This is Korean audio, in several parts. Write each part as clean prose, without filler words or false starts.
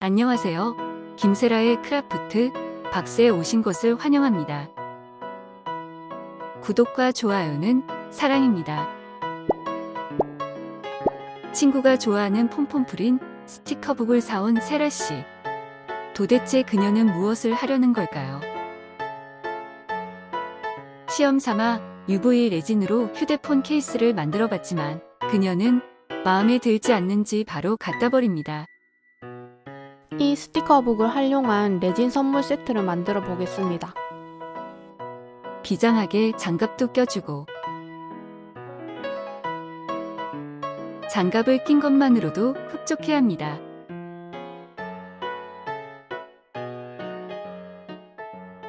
안녕하세요. 김세라의 크라프트 박스에 오신 것을 환영합니다. 구독과 좋아요는 사랑입니다. 친구가 좋아하는 폼폼프린 스티커북을 사온 세라씨. 도대체 그녀는 무엇을 하려는 걸까요? 시험 삼아 UV 레진으로 휴대폰 케이스를 만들어 봤지만 그녀는 마음에 들지 않는지 바로 갖다 버립니다. 이 스티커북을 활용한 레진 선물 세트를 만들어 보겠습니다. 비장하게 장갑도 껴주고 장갑을 낀 것만으로도 흡족해합니다.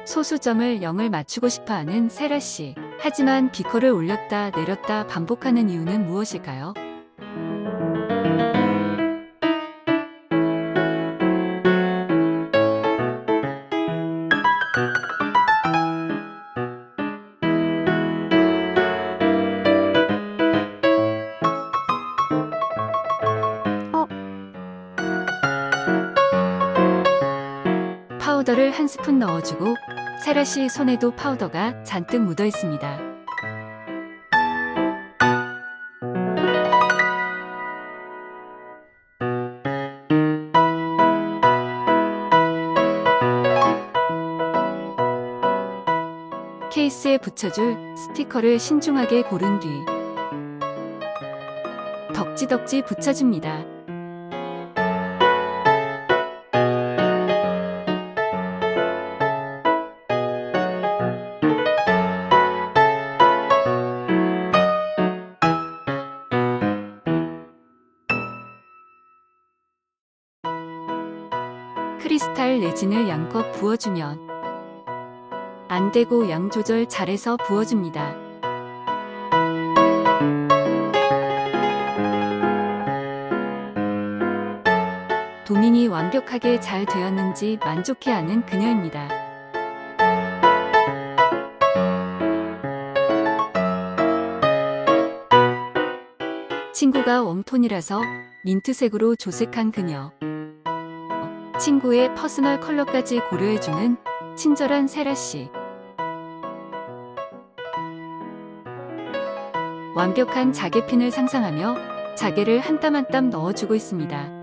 소수점을 0을 맞추고 싶어하는 세라씨. 하지만 비커를 올렸다 내렸다 반복하는 이유는 무엇일까요? 어, 파우더를 한 스푼 넣어주고 세라씨 손에도 파우더가 잔뜩 묻어 있습니다. 케이스에 붙여줄 스티커를 신중하게 고른 뒤 덕지덕지 붙여줍니다. 크리스탈 레진을 양껏 부어주면 안 되고 양 조절 잘해서 부어줍니다. 도민이 완벽하게 잘 되었는지 만족해하는 그녀입니다. 친구가 웜톤이라서 민트색으로 조색한 그녀. 친구의 퍼스널 컬러까지 고려해주는 친절한 세라씨. 완벽한 자개핀을 상상하며 자개를 한 땀 한 땀 넣어주고 있습니다.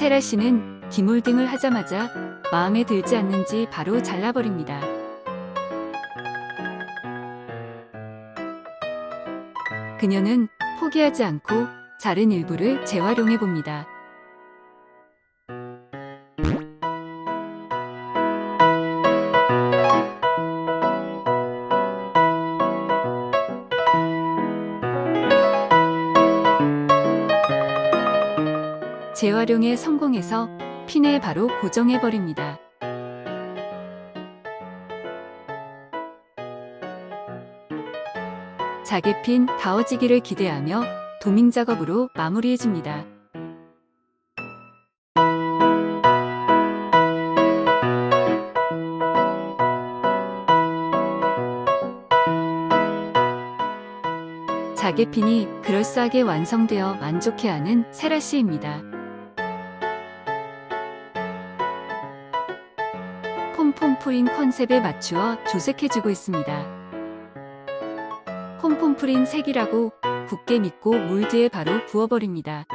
세라 씨는 디몰딩을 하자마자 마음에 들지 않는지 바로 잘라버립니다. 그녀는 포기하지 않고 자른 일부를 재활용해 봅니다. 재활용에 성공해서 핀에 바로 고정해 버립니다. 자개핀 다워지기를 기대하며 도밍 작업으로 마무리해줍니다. 자개핀이 그럴싸하게 완성되어 만족해하는 세라씨입니다. 폼폼프린 컨셉에 맞추어 조색해주고 있습니다. 폼폼프린 색이라고 굳게 믿고 몰드에 바로 부어버립니다.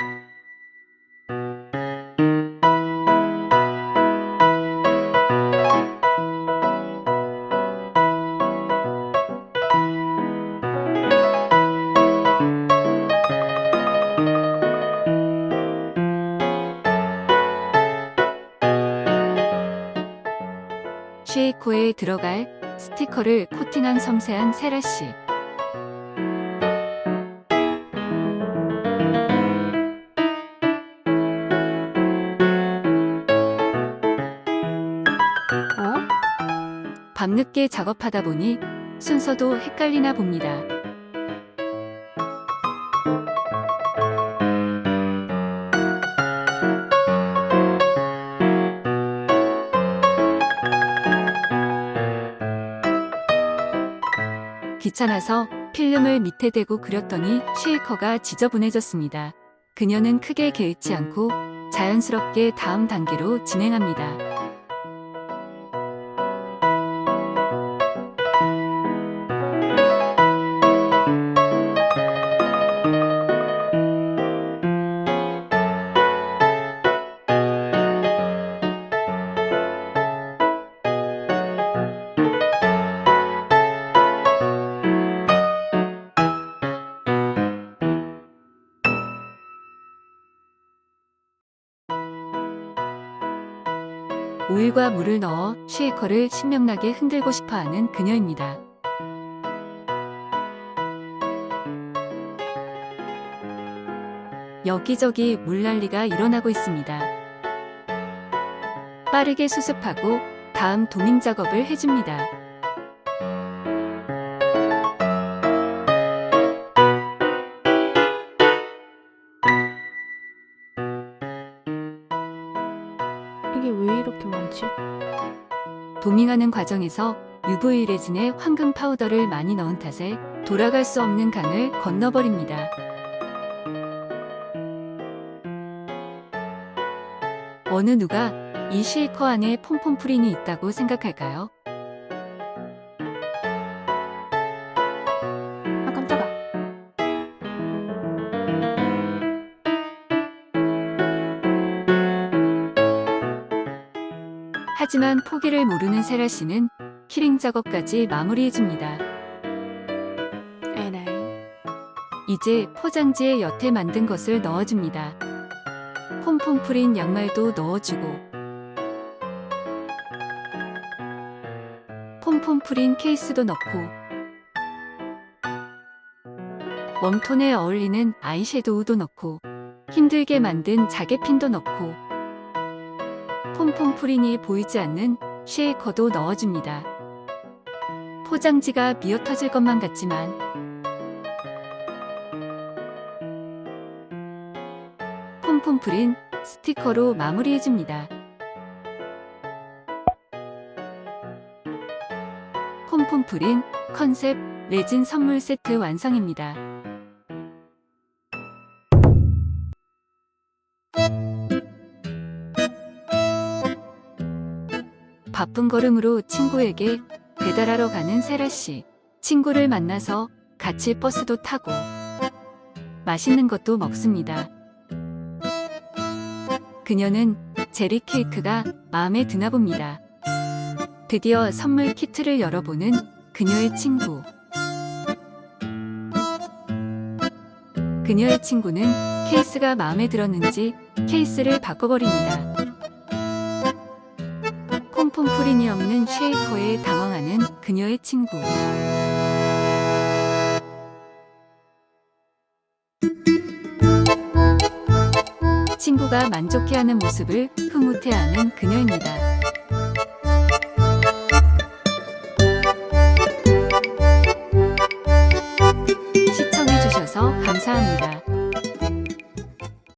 쉐이코에 들어갈 스티커를 코팅한 섬세한 세라씨. 어? 밤늦게 작업하다 보니 순서도 헷갈리나 봅니다. 귀찮아서 필름을 밑에 대고 그렸더니 쉐이커가 지저분해졌습니다. 그녀는 크게 개의치 않고 자연스럽게 다음 단계로 진행합니다. 오일과 물을 넣어 쉐이커를 신명나게 흔들고 싶어하는 그녀입니다. 여기저기 물난리가 일어나고 있습니다. 빠르게 수습하고 다음 도밍 작업을 해줍니다. 이게 왜 이렇게 많지? 도밍하는 과정에서 UV 레진에 황금 파우더를 많이 넣은 탓에 돌아갈 수 없는 강을 건너버립니다. 어느 누가 이 쉐이커 안에 폼폼프린이 있다고 생각할까요? 아 깜짝아. 하지만 포기를 모르는 세라 씨는 키링 작업까지 마무리해줍니다. 에라이. 이제 포장지에 여태 만든 것을 넣어줍니다. 폼폼프린 양말도 넣어주고 폼폼프린 케이스도 넣고 웜톤에 어울리는 아이섀도우도 넣고 힘들게 만든 자개핀도 넣고 폼폼프린이 보이지 않는 쉐이커도 넣어줍니다. 포장지가 미어터질 것만 같지만 폼폼프린 스티커로 마무리해줍니다. 폼폼프린 컨셉 레진 선물 세트 완성입니다. 바쁜 걸음으로 친구에게 배달하러 가는 세라씨. 친구를 만나서 같이 버스도 타고 맛있는 것도 먹습니다. 그녀는 제리 케이크가 마음에 드나 봅니다. 드디어 선물 키트를 열어보는 그녀의 친구. 그녀의 친구는 케이스가 마음에 들었는지 케이스를 바꿔버립니다. 폼폼프린이 없는 쉐이커에 당황하는 그녀의 친구. 친구가 만족해하는 모습을 흐뭇해하는 그녀입니다.